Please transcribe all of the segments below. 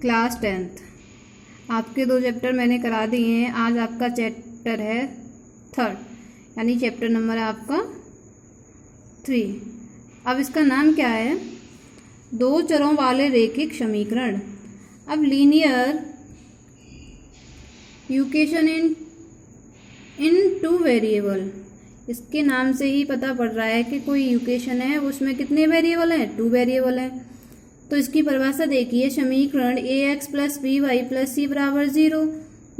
Class 10th आपके 2 chapter मैंने करा दिए हैं। आज आपका चैप्टर है 3rd, यानी चैप्टर नंबर है आपका 3। अब इसका नाम क्या है? 2 चरों वाले रैखिक समीकरण। अब लीनियर इक्वेशन इन 2 वेरिएबल, इसके नाम से ही पता पड़ रहा है कि कोई इक्वेशन है उसमें कितने वेरिएबल हैं? 2 वेरिएबल हैं। तो इसकी परिभाषा देखिए, समीकरण ax + by + c = 0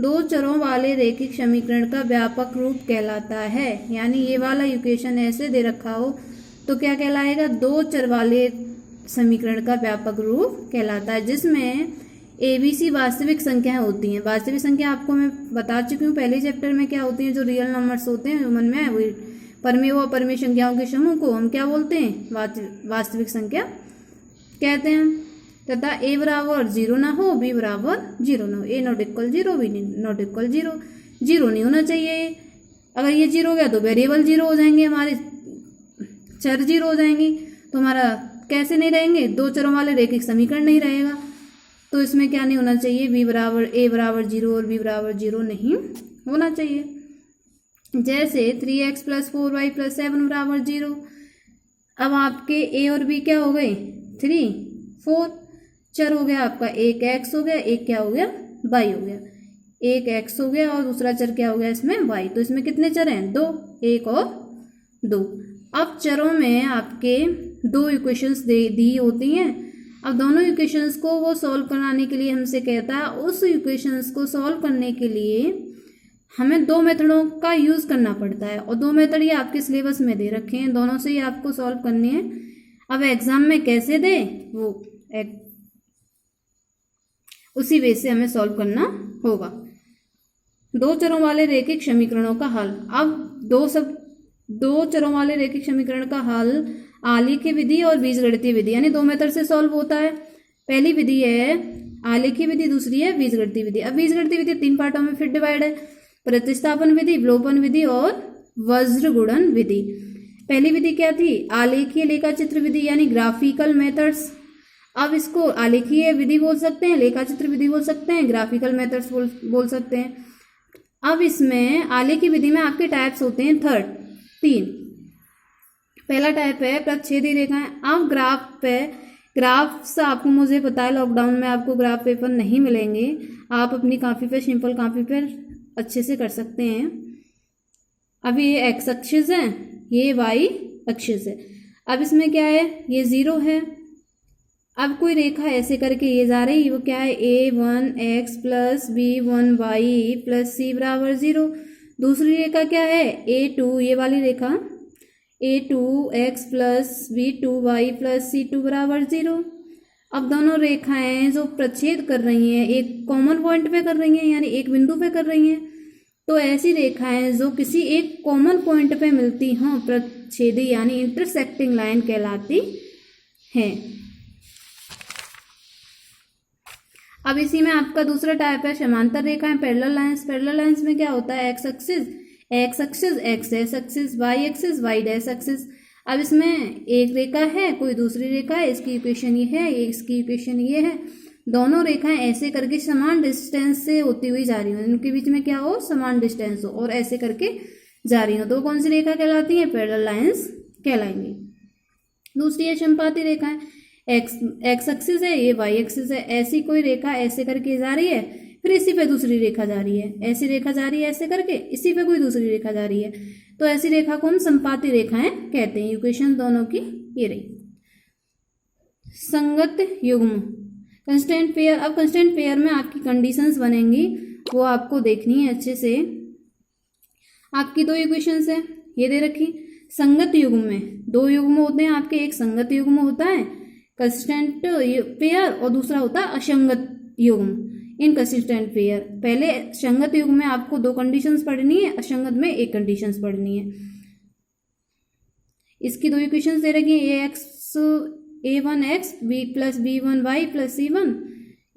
2 चरों वाले रैखिक समीकरण का व्यापक रूप कहलाता है। यानी ये वाला इक्वेशन ऐसे दे रखा हो तो क्या कहलाएगा? 2 चर वाले समीकरण का व्यापक रूप कहलाता है, जिसमें ABC वास्तविक संख्याएं होती हैं। वास्तविक संख्या आपको मैं बता चुकी हूँ पहले चैप्टर में क्या होती हैं। जो रियल नंबर्स होते हैं ह्यूमन में, वही परमेय व अपरमेय संख्याओं के समूह को हम क्या बोलते हैं? वास्तविक संख्या कहते हैं। तथा a = 0 ना हो, b = 0 ना हो, a ≠ 0, b ≠ 0, 0 नहीं होना चाहिए। अगर ये 0 हो गया तो वेरिएबल 0 हो जाएंगे, हमारे चर 0 हो जाएंगे, तो हमारा कैसे नहीं रहेंगे? 2 चरों वाले रैखिक समीकरण नहीं रहेगा। तो इसमें क्या नहीं होना चाहिए? a = 0 और b = 0 नहीं होना चाहिए। जैसे 3x + 4y + 7 = 0। अब आपके a और b क्या हो गए? 3 4 चर हो गया आपका, एक x हो गया, एक क्या हो गया? y हो गया। एक x हो गया और दूसरा चर क्या हो गया इसमें? y। तो इसमें कितने चर हैं? 2, 1 और 2। अब चरों में आपके 2 इक्वेशंस दी होती हैं। अब दोनों इक्वेशंस को वो सॉल्व कराने के लिए हमसे कहता है, उस इक्वेशंस को सॉल्व करने के लिए हमें 2 मेथडों का यूज़ करना पड़ता है, और 2 मेथड ये आपके सिलेबस में दे रखे हैं। दोनों से ही आपको सॉल्व करनी है। अब एग्जाम में कैसे दे वो उसी वे से हमें सॉल्व करना होगा। 2 चरों वाले रैखिक समीकरणों का हल। अब 2 चरों वाले रैखिक समीकरण का हल आलेखीय विधि और बीजगणितीय विधि, यानी 2 मेथड से सॉल्व होता है। पहली विधि है आलेखीय विधि, दूसरी है बीजगणितीय विधि। अब बीजगणितीय विधि 3 पार्टों में फिर डिवाइड है: प्रतिस्थापन विधि, विलोपन विधि और वज्र गुणन विधि। पहली विधि क्या थी? आलेखीय लेखाचित्र विधि, यानी ग्राफिकल मेथड्स। अब इसको आलेखीय विधि बोल सकते हैं, लेखाचित्र विधि बोल सकते हैं, ग्राफिकल मेथड्स बोल सकते हैं। अब इसमें आलेखीय विधि में आपके टाइप्स होते हैं 3। पहला टाइप है प्रच्छेदी रेखाएं। अब ग्राफ्स आपको, मुझे पता है लॉकडाउन में आपको ग्राफ पेपर नहीं मिलेंगे, आप अपनी कॉपी पे, सिंपल कॉपी पर अच्छे से कर सकते हैं। अब ये x एक्सिस है, ये y एक्सिस है। अब इसमें क्या है? ये 0 है। अब कोई रेखा ऐसे करके ये जा रही है, वो क्या है? a1x + b1y + c = 0। दूसरी रेखा क्या है? a2, ये वाली रेखा, a2x + b2y + c2 = 0। अब दोनों रेखाएं जो प्रच्छेद कर रही हैं, एक कॉमन पॉइंट पे कर रही हैं, यानी एक बिंदु पे कर रही हैं। तो ऐसी रेखाएं जो किसी एक कॉमन पॉइंट पे मिलती हों, प्रच्छेदी यानी इंटरसेक्टिंग लाइन कहलाती हैं। अब इसी में आपका दूसरा टाइप है समांतर रेखाएं, पैरेलल लाइंस। पैरेलल लाइंस में क्या होता है? x axis, x dash axis, y axis, y dash axis. अब इसमें एक रेखा है, कोई दूसरी रेखा है, इसकी इक्वेशन ये है, इसकी इक्वेशन ये है। दोनों रेखाएं ऐसे करके समान डिस्टेंस से होती हुई जा रही हो, इनके बीच में क्या हो? समान डिस्टेंस हो, और ऐसे करके जा रही हो, तो कौन सी रेखा कहलाती है? पैरेलल लाइंस कहलाएंगी। दूसरी है समपाती रेखाएं। x एक्सिस है, ये y एक्सिस है। ऐसी कोई रेखा ऐसे करके जा रही है, फिर इसी पे दूसरी रेखा जा रही है, ऐसी रेखा जा रही है ऐसे करके, इसी पे कोई दूसरी रेखा जा रही है, तो ऐसी रेखा को हम समपाती रेखाएं कहते हैं। इक्वेशन दोनों की ये रही। संगत युग्म, कंस्टेंट पेयर। अब कंस्टेंट पेयर में आपकी कंडीशंस बनेंगी, वो आपको देखनी है अच्छे से। आपकी 2 इक्वेशंस है, ये दे रखी। संगत युग्म में 2 युग्म होते हैं आपके, एक संगत युग्म होता है कंस्टेंट पेयर, और दूसरा होता है असंगत युग्म, इनकंसिस्टेंट पेयर। पहले संगत युग्म में आपको 2 कंडीशंस पढ़नी है, असंगत में 1 कंडीशंस पढ़नी है। इसकी 2 इक्वेशंस दे रखी है, a1x + b1y + c1,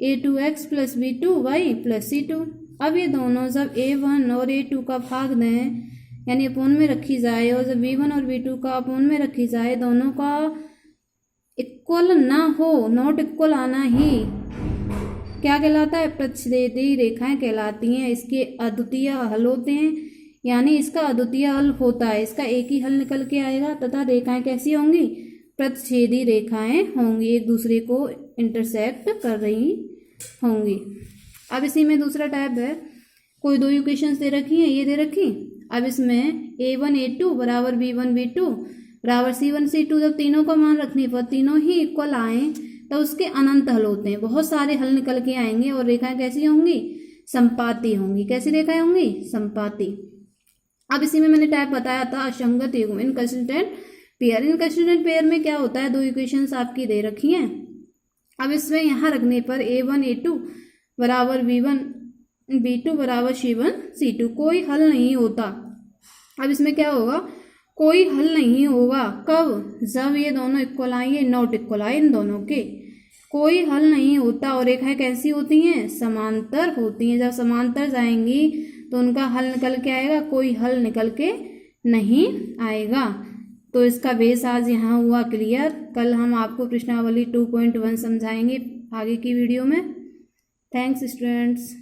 a2x + b2y + c2। अब ये दोनों जब a1 और a2 का भाग दें, यानी अपोन में रखी जाए, और जब b1 और b2 का अपोन में रखी जाए, दोनों का इक्वल ना हो, नॉट इक्वल आना ही क्या कहलाता है? प्रतिच्छेदी रेखाएं कहलाती हैं। इसके अद्वितीय हल होते हैं, यानी इसका अद्वितीय हल होता है, इसका एक ही हल निकल के आएगा तथा रेखाएं कैसी होंगी? प्रतिच्छेदी रेखाएं होंगी, एक दूसरे को इंटरसेक्ट कर रही होंगी। अब इसी में दूसरा टाइप है, कोई दो इक्वेशंस दे रखी हैं, ये दे रखी। अब इसमें a1 a2 बराबर b1 b2 बराबर c1 c2 जब तीनों का मान रखने पर तीनों ही इक्वल आए तो उसके अनंत हल होते हैं, बहुत सारे हल निकल के आएंगे और रेखाएं कैसी होंगी? संपाती होंगी। कैसी रेखाएं होंगी? संपाती। अब इसी में मैंने टाइप बताया था असंगत युग्म, इनकंसिस्टेंट पेयर। इनकंसिस्टेंट पेयर में क्या होता है? दो इक्वेशंस आपकी दे रखी हैं। अब इसमें यहाँ रखने पर a1 a2 बराबर b1 b2 बराबर c1 c2 कोई हल नहीं होता। अब इसमें क्या होगा? कोई हल नहीं होगा। कब? जब ये दोनों इक्वल आए, ये नॉट इक्वल आए, इन दोनों के कोई हल नहीं होता। और रेखाएं कैसी होती हैं? समांतर होती हैं। जब समांतर जाएंगी तो उनका हल निकल के आएगा, कोई हल निकल के नहीं आएगा। तो इसका बेस आज यहाँ हुआ क्लियर। कल हम आपको प्रश्नावली 2.1 समझाएंगे आगे की वीडियो में। Thanks students.